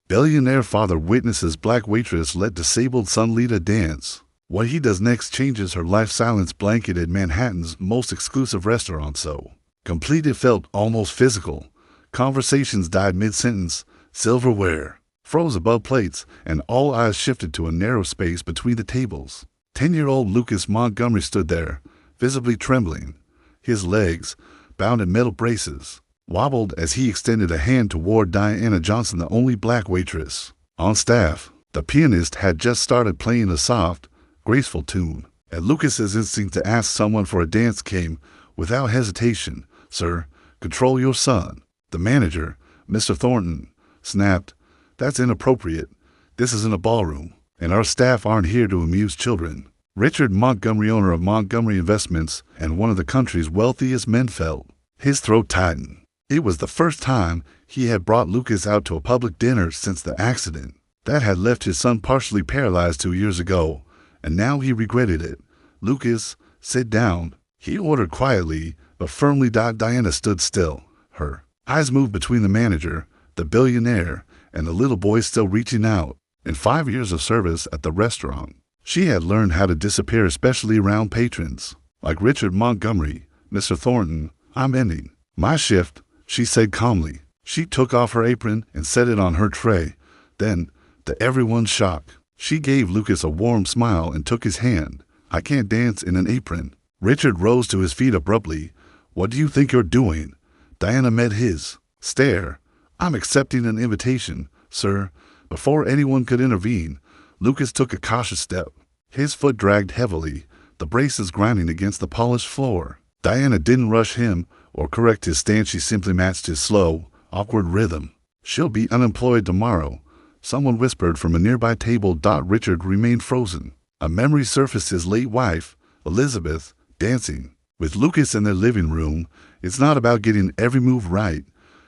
Billionaire father witnesses black waitress let disabled son lead a dance. What he does next changes her life. Silence blanketed Manhattan's most exclusive restaurant so complete it felt almost physical. Conversations died mid-sentence. Silverware froze above plates, and all eyes shifted to a narrow space between the tables. 10-year-old Lucas Montgomery stood there, visibly trembling. His legs, bound in metal braces, wobbled as he extended a hand toward Diana Johnson, the only black waitress on staff. The pianist had just started playing a soft, graceful tune, and Lucas's instinct to ask someone for a dance came without hesitation. "Sir, control your son." The manager, Mr. Thornton, snapped. "That's inappropriate. This isn't a ballroom, and our staff aren't here to amuse children." Richard Montgomery, owner of Montgomery Investments and one of the country's wealthiest men, felt his throat tighten. It was the first time he had brought Lucas out to a public dinner since the accident that had left his son partially paralyzed 2 years ago, and now he regretted it. "Lucas, sit down," he ordered quietly but firmly. Diana stood still. Her eyes moved between the manager, the billionaire, and the little boy still reaching out. In 5 years of service at the restaurant, she had learned how to disappear, especially around patrons like Richard Montgomery. "Mr. Thornton, I'm ending my shift," she said calmly. She took off her apron and set it on her tray. Then, to everyone's shock, she gave Lucas a warm smile and took his hand. "I can't dance in an apron." Richard rose to his feet abruptly. "What do you think you're doing?" Diana met his stare. "I'm accepting an invitation, sir." Before anyone could intervene, Lucas took a cautious step. His foot dragged heavily, the braces grinding against the polished floor. Diana didn't rush him or correct his stance. She simply matched his slow, awkward rhythm. "She'll be unemployed tomorrow," someone whispered from a nearby table. Richard remained frozen. A memory surfaced: his late wife, Elizabeth, dancing with Lucas in their living room. "It's not about getting every move right,"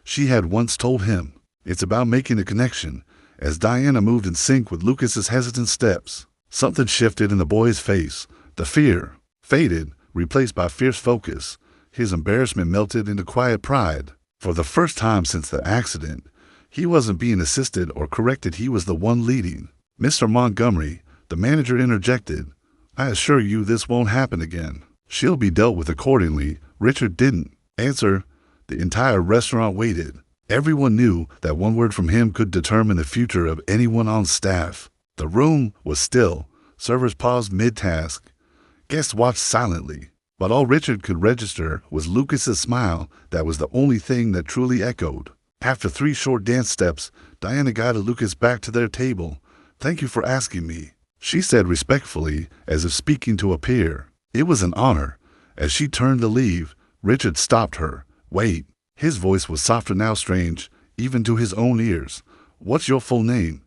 she had once told him. "It's about making a connection." As Diana moved in sync with Lucas's hesitant steps, something shifted in the boy's face. The fear faded, replaced by fierce focus. His embarrassment melted into quiet pride. For the first time since the accident, he wasn't being assisted or corrected. He was the one leading. "Mr. Montgomery," the manager interjected, "I assure you this won't happen again. She'll be dealt with accordingly." Richard didn't answer. The entire restaurant waited. Everyone knew that one word from him could determine the future of anyone on staff. The room was still. Servers paused mid-task. Guests watched silently. But all Richard could register was Lucas's smile. That was the only thing that truly echoed. After 3 short dance steps, Diana guided Lucas back to their table. "Thank you for asking me," she said respectfully, as if speaking to a peer. "It was an honor." As she turned to leave, Richard stopped her. "Wait." His voice was softer now, strange, even to his own ears. "What's your full name?"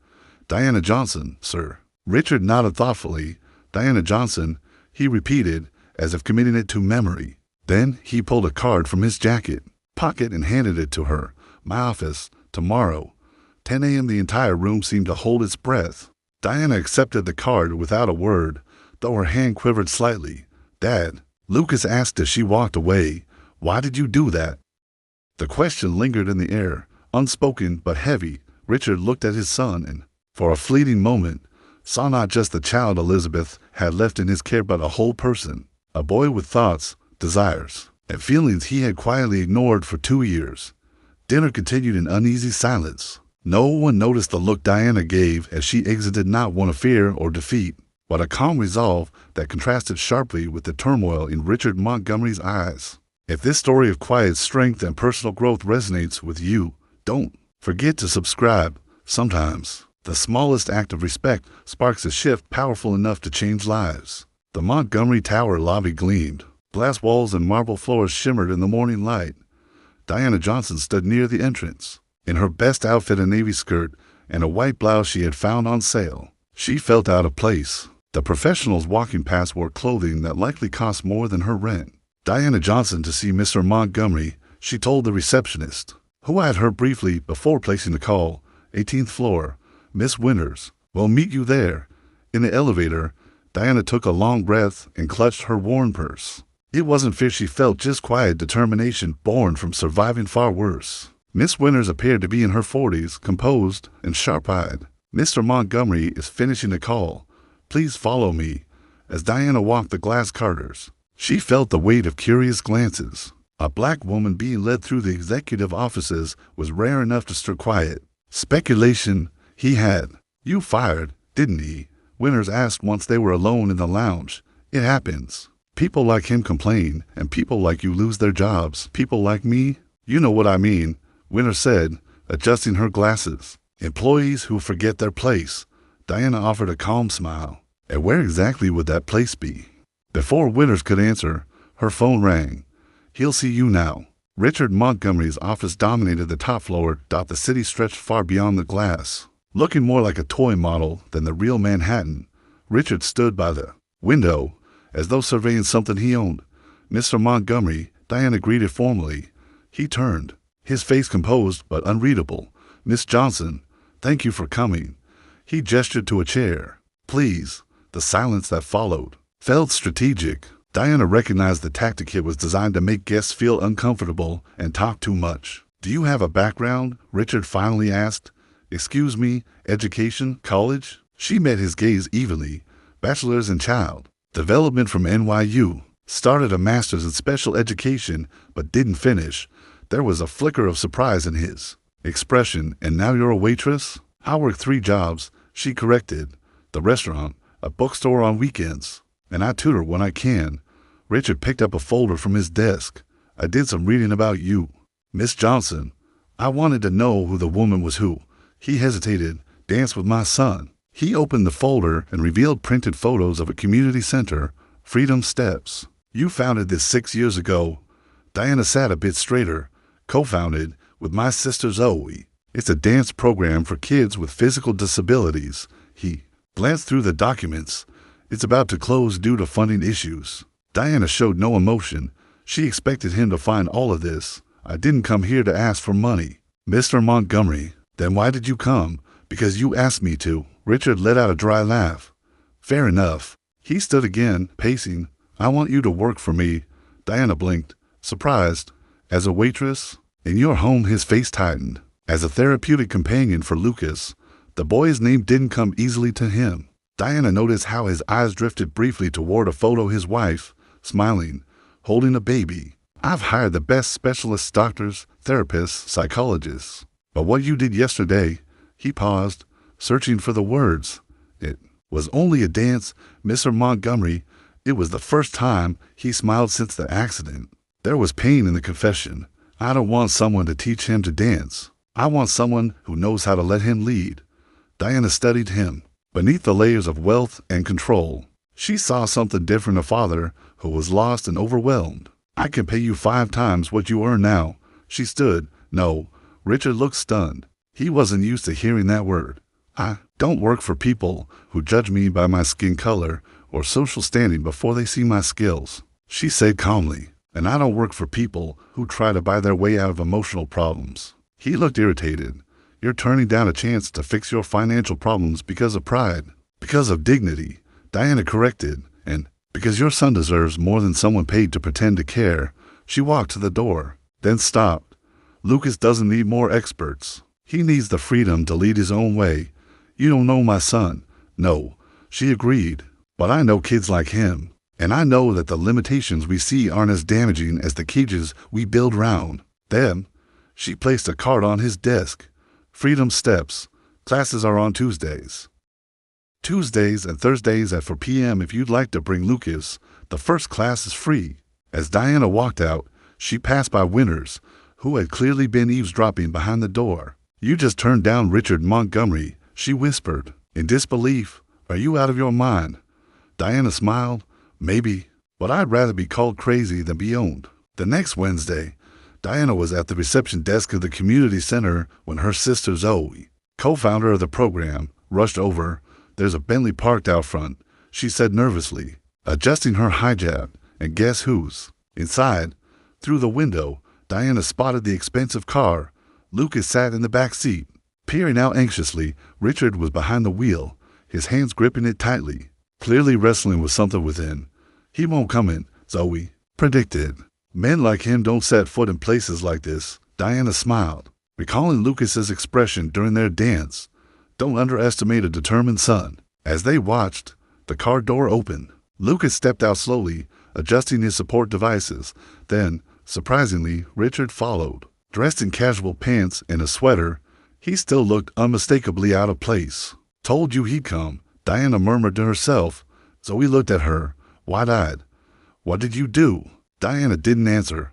"Diana Johnson, sir." Richard nodded thoughtfully. "Diana Johnson," he repeated, as if committing it to memory. Then he pulled a card from his jacket pocket and handed it to her. "My office, tomorrow, 10 a.m. The entire room seemed to hold its breath. Diana accepted the card without a word, though her hand quivered slightly. "Dad," Lucas asked as she walked away, "why did you do that?" The question lingered in the air, unspoken but heavy. Richard looked at his son and, for a fleeting moment, saw not just the child Elizabeth had left in his care, but a whole person, a boy with thoughts, desires, and feelings he had quietly ignored for 2 years. Dinner continued in uneasy silence. No one noticed the look Diana gave as she exited, not one of fear or defeat, but a calm resolve that contrasted sharply with the turmoil in Richard Montgomery's eyes. If this story of quiet strength and personal growth resonates with you, don't forget to subscribe. Sometimes the smallest act of respect sparks a shift powerful enough to change lives. The Montgomery Tower lobby gleamed. Glass walls and marble floors shimmered in the morning light. Diana Johnson stood near the entrance, in her best outfit, a navy skirt and a white blouse she had found on sale. She felt out of place. The professionals walking past wore clothing that likely cost more than her rent. "Diana Johnson to see Mr. Montgomery," she told the receptionist, who eyed her briefly before placing the call. 18th floor, Miss Winters. "We'll meet you there." In the elevator, Diana took a long breath and clutched her worn purse. It wasn't fear she felt, just quiet determination born from surviving far worse. Miss Winters appeared to be in her 40s, composed and sharp-eyed. "Mr. Montgomery is finishing a call. Please follow me." As Diana walked the glass corridors, she felt the weight of curious glances. A black woman being led through the executive offices was rare enough to stir quiet. Speculation he had. "You fired, didn't he?" Winters asked once they were alone in the lounge. "It happens. People like him complain, and people like you lose their jobs. People like me?" "You know what I mean," Winters said, adjusting her glasses. "Employees who forget their place." Diana offered a calm smile. "And where exactly would that place be?" Before Winters could answer, her phone rang. "He'll see you now." Richard Montgomery's office dominated the top floor. The city stretched far beyond the glass. Looking more like a toy model than the real Manhattan, Richard stood by the window, as though surveying something he owned. "Mr. Montgomery," Diana greeted formally. He turned, his face composed but unreadable. "Miss Johnson, thank you for coming." He gestured to a chair. "Please." The silence that followed felt strategic. Diana recognized the tactic. It was designed to make guests feel uncomfortable and talk too much. "Do you have a background?" Richard finally asked. "Excuse me, education, college?" She met his gaze evenly. "Bachelor's in child development from NYU. Started a master's in special education, but didn't finish." There was a flicker of surprise in his expression. "And now you're a waitress?" "I work 3 jobs," she corrected. "The restaurant, a bookstore on weekends, and I tutor when I can." Richard picked up a folder from his desk. "I did some reading about you, Miss Johnson. I wanted to know who the woman was who." He hesitated. "Dance with my son." He opened the folder and revealed printed photos of a community center, Freedom Steps. "You founded this 6 years ago." Diana sat a bit straighter. "Co-founded with my sister Zoe. It's a dance program for kids with physical disabilities." He glanced through the documents. "It's about to close due to funding issues." Diana showed no emotion. She expected him to find all of this. "I didn't come here to ask for money." "Mr. Montgomery, then why did you come?" "Because you asked me to." Richard let out a dry laugh. "Fair enough." He stood again, pacing. "I want you to work for me." Diana blinked, surprised. "As a waitress?" "In your home." His face tightened. "As a therapeutic companion for Lucas." The boy's name didn't come easily to him. Diana noticed how his eyes drifted briefly toward a photo of his wife, smiling, holding a baby. "I've hired the best specialists, doctors, therapists, psychologists. But what you did yesterday..." He paused, searching for the words. "It was only a dance, Mr. Montgomery." It was the first time he smiled since the accident. There was pain in the confession. "I don't want someone to teach him to dance. I want someone who knows how to let him lead." Diana studied him. Beneath the layers of wealth and control, she saw something different, a father who was lost and overwhelmed. "I can pay you 5 times what you earn now." She stood. "No." Richard looked stunned. He wasn't used to hearing that word. "I don't work for people who judge me by my skin color or social standing before they see my skills," she said calmly. "And I don't work for people who try to buy their way out of emotional problems." He looked irritated. "You're turning down a chance to fix your financial problems because of pride." "Because of dignity," Diana corrected. "And because your son deserves more than someone paid to pretend to care." She walked to the door, then stopped. "Lucas doesn't need more experts. He needs the freedom to lead his own way." "You don't know my son." "No," she agreed. "But I know kids like him. And I know that the limitations we see aren't as damaging as the cages we build round them." She placed a card on his desk. "Freedom Steps. Classes are on Tuesdays and Thursdays at 4 p.m. If you'd like to bring Lucas, the first class is free." As Diana walked out, she passed by Winters, who had clearly been eavesdropping behind the door. "You just turned down Richard Montgomery," she whispered, in disbelief. "Are you out of your mind?" Diana smiled. "Maybe, but I'd rather be called crazy than be owned." The next Wednesday, Diana was at the reception desk of the community center when her sister Zoe, co-founder of the program, rushed over. "There's a Bentley parked out front," she said nervously, adjusting her hijab. "And guess who's inside?" Through the window, Diana spotted the expensive car. Lucas sat in the back seat, peering out anxiously. Richard was behind the wheel, his hands gripping it tightly, clearly wrestling with something within. "He won't come in," Zoe predicted. "Men like him don't set foot in places like this." Diana smiled. recalling Lucas's expression during their dance. Don't underestimate a determined son. As they watched, the car door opened. Lucas stepped out slowly, adjusting his support devices. Then, surprisingly, Richard followed. Dressed in casual pants and a sweater, he still looked unmistakably out of place. Told you he'd come, Diana murmured to herself. Zoe looked at her, wide-eyed. What did you do? Diana didn't answer.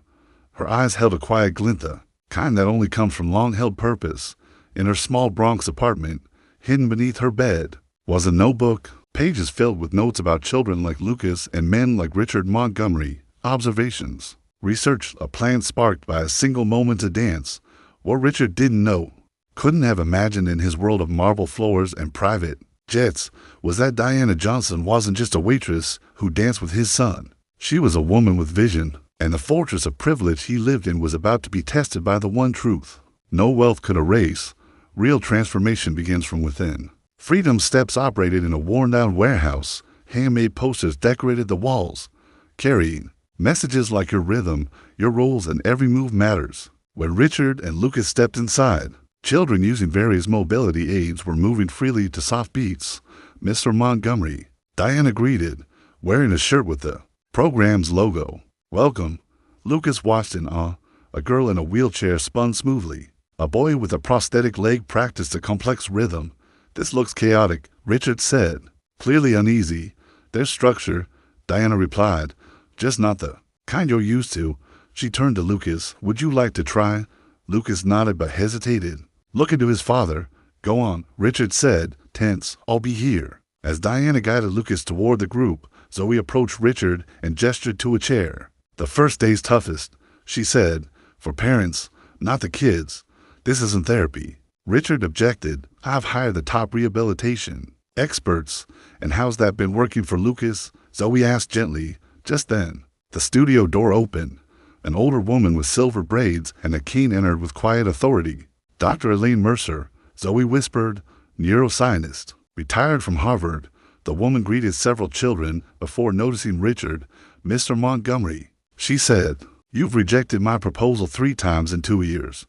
Her eyes held a quiet glint, the kind that only comes from long-held purpose. In her small Bronx apartment, hidden beneath her bed, was a notebook, pages filled with notes about children like Lucas and men like Richard Montgomery, observations, research, a plan sparked by a single moment to dance. What Richard didn't know, couldn't have imagined in his world of marble floors and private jets, was that Diana Johnson wasn't just a waitress who danced with his son. She was a woman with vision, and the fortress of privilege he lived in was about to be tested by the one truth no wealth could erase. Real transformation begins from within. Freedom Steps operated in a worn-down warehouse. Handmade posters decorated the walls, carrying messages like your rhythm, your rules, and every move matters. When Richard and Lucas stepped inside, children using various mobility aids were moving freely to soft beats. Mr. Montgomery, Diana greeted, wearing a shirt with the program's logo. Welcome. Lucas watched in awe. A girl in a wheelchair spun smoothly. A boy with a prosthetic leg practiced a complex rhythm. This looks chaotic, Richard said, clearly uneasy. There's structure, Diana replied, just not the kind you're used to. She turned to Lucas. Would you like to try? Lucas nodded but hesitated. Looking to his father. Go on, Richard said, tense. I'll be here. As Diana guided Lucas toward the group, Zoe approached Richard and gestured to a chair. The first day's toughest, she said, for parents, not the kids. This isn't therapy. Richard objected. I've hired the top rehabilitation experts. And how's that been working for Lucas? Zoe asked gently. Just then, the studio door opened. An older woman with silver braids and a cane entered with quiet authority. Dr. Elaine Mercer, Zoe whispered, neuroscientist, retired from Harvard. The woman greeted several children before noticing Richard. Mr. Montgomery, she said, you've rejected my proposal 3 times in 2 years.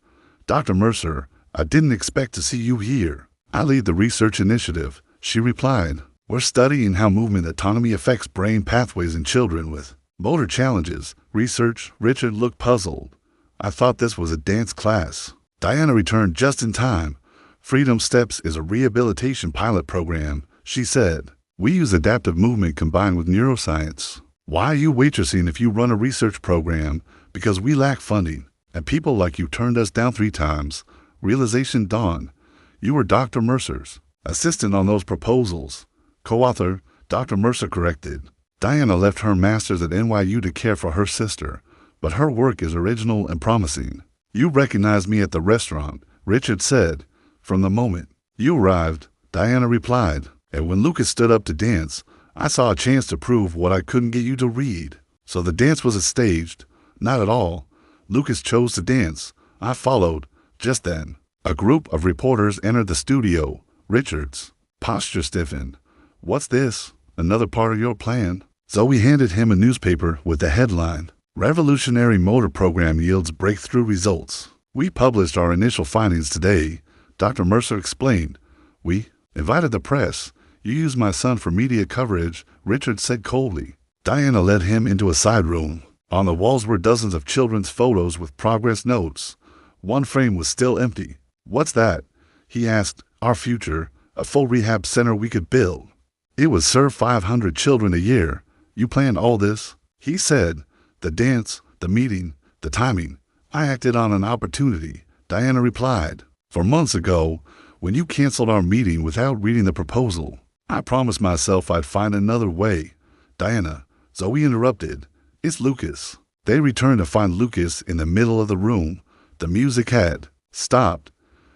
Dr. Mercer, I didn't expect to see you here. I lead the research initiative, she replied. We're studying how movement autonomy affects brain pathways in children with motor challenges. Research. Richard looked puzzled. I thought this was a dance class. Diana returned just in time. Freedom Steps is a rehabilitation pilot program, she said. We use adaptive movement combined with neuroscience. Why are you waitressing if you run a research program? Because we lack funding, and people like you turned us down 3 times. Realization dawned. You were Dr. Mercer's assistant on those proposals. Co-author, Dr. Mercer corrected. Diana left her master's at NYU to care for her sister, but her work is original and promising. You recognized me at the restaurant, Richard said. From the moment you arrived, Diana replied. And when Lucas stood up to dance, I saw a chance to prove what I couldn't get you to read. So the dance wasn't staged. Not at all. Lucas chose to dance. I followed. Just then, a group of reporters entered the studio. Richard's posture stiffened. What's this? Another part of your plan? Zoe handed him a newspaper with the headline, Revolutionary Motor Program Yields Breakthrough Results. We published our initial findings today, Dr. Mercer explained. We invited the press. You used my son for media coverage, Richard said coldly. Diana led him into a side room. On the walls were dozens of children's photos with progress notes. One frame was still empty. What's that? He asked. Our future, a full rehab center we could build. It would serve 500 children a year. You planned all this? He said. The dance, the meeting, the timing. I acted on an opportunity, Diana replied. For months ago, when you canceled our meeting without reading the proposal, I promised myself I'd find another way. Diana, Zoe interrupted. It's Lucas. They returned to find Lucas in the middle of the room. The music had stopped.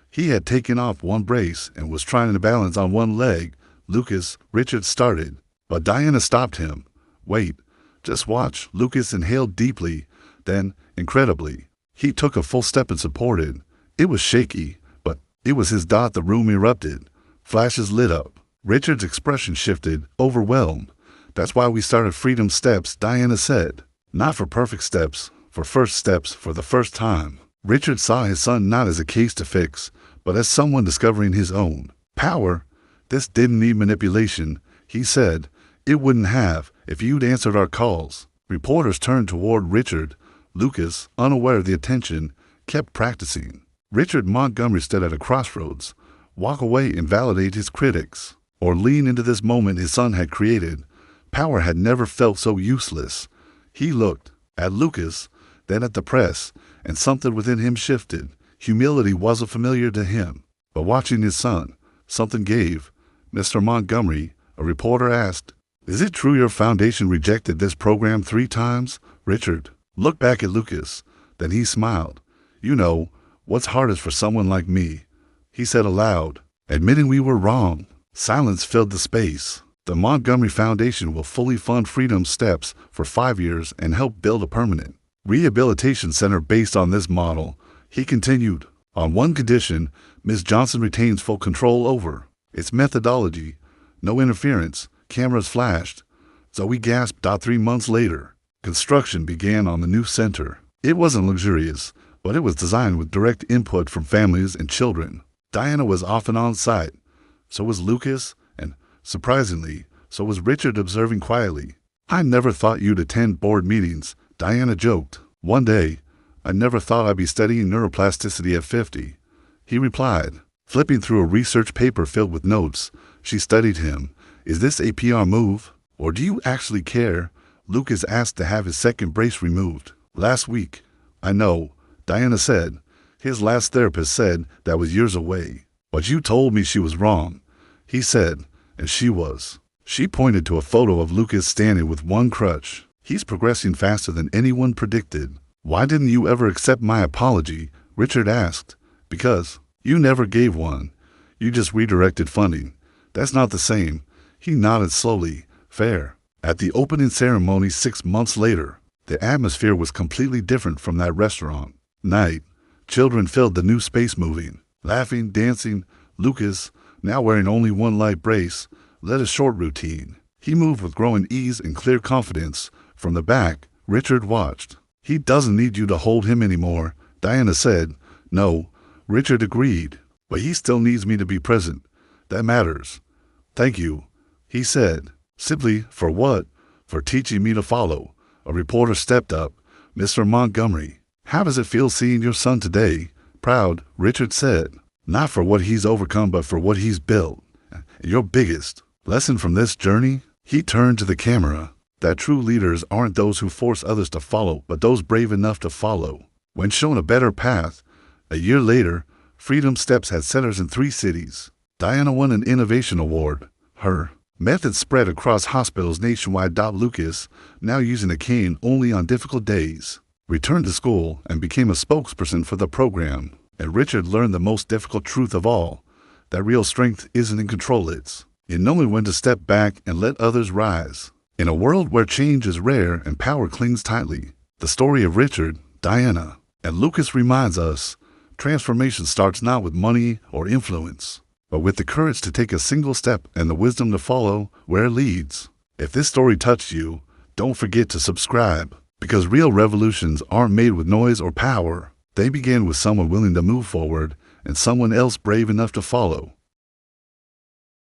He had taken off one brace and was trying to balance on one leg. Lucas, Richard started, but Diana stopped him. Wait, just watch. Lucas inhaled deeply. Then, incredibly, he took a full step and supported. It was shaky, but it was his dot. The room erupted. Flashes lit up. Richard's expression shifted, overwhelmed. That's why we started Freedom Steps, Diana said. Not for perfect steps, for first steps for the first time. Richard saw his son not as a case to fix, but as someone discovering his own power. This didn't need manipulation, he said. It wouldn't have if you'd answered our calls. Reporters turned toward Richard. Lucas, unaware of the attention, kept practicing. Richard Montgomery stood at a crossroads. Walk away and validate his critics, or lean into this moment his son had created. Power had never felt so useless. He looked at Lucas, then at the press, and something within him shifted. Humility wasn't familiar to him, but watching his son, something gave. Mr. Montgomery, a reporter asked, "Is it true your foundation rejected this program 3 times?" Richard looked back at Lucas. Then he smiled. "You know, what's hardest for someone like me," he said aloud, "admitting we were wrong." Silence filled the space. The Montgomery Foundation will fully fund Freedom Steps for 5 years and help build a permanent rehabilitation center based on this model. He continued, "On one condition, Ms. Johnson retains full control over its methodology. No interference." Cameras flashed. Zoe gasped. 3 months later, construction began on the new center. It wasn't luxurious, but it was designed with direct input from families and children. Diana was often on site. So was Lucas, and surprisingly, so was Richard, observing quietly. "I never thought you'd attend board meetings," Diana joked. "One day, I never thought I'd be studying neuroplasticity at 50. He replied, flipping through a research paper filled with notes. She studied him. "Is this a PR move, or do you actually care?" Lucas asked to have his second brace removed last week. "I know," Diana said. "His last therapist said that was years away. But you told me she was wrong," he said. "And she was." She pointed to a photo of Lucas standing with one crutch. "He's progressing faster than anyone predicted." "Why didn't you ever accept my apology?" Richard asked. "Because you never gave one. You just redirected funding." "That's not the same." He nodded slowly. "Fair." At the opening ceremony 6 months later, the atmosphere was completely different from that restaurant night. Children filled the new space, moving, laughing, dancing. Lucas, now wearing only one light brace, led a short routine. He moved with growing ease and clear confidence. From the back, Richard watched. "He doesn't need you to hold him anymore," Diana said. "No," Richard agreed, "but he still needs me to be present. That matters." "Thank you," he said. "Simply for what?" "For teaching me to follow." A reporter stepped up. "Mr. Montgomery, how does it feel seeing your son today?" "Proud," Richard said. "Not for what he's overcome, but for what he's built." "Your biggest lesson from this journey?" He turned to the camera. "That true leaders aren't those who force others to follow, but those brave enough to follow when shown a better path." A year later, Freedom Steps had centers in 3 cities. Diana won an innovation award. Her method spread across hospitals nationwide. Lucas, now using a cane only on difficult days, returned to school and became a spokesperson for the program. And Richard learned the most difficult truth of all, that real strength isn't in control, it's in knowing when to step back and let others rise. In a world where change is rare and power clings tightly, the story of Richard, Diana, and Lucas reminds us, transformation starts not with money or influence, but with the courage to take a single step and the wisdom to follow where it leads. If this story touched you, don't forget to subscribe, because real revolutions aren't made with noise or power. They begin with someone willing to move forward and someone else brave enough to follow.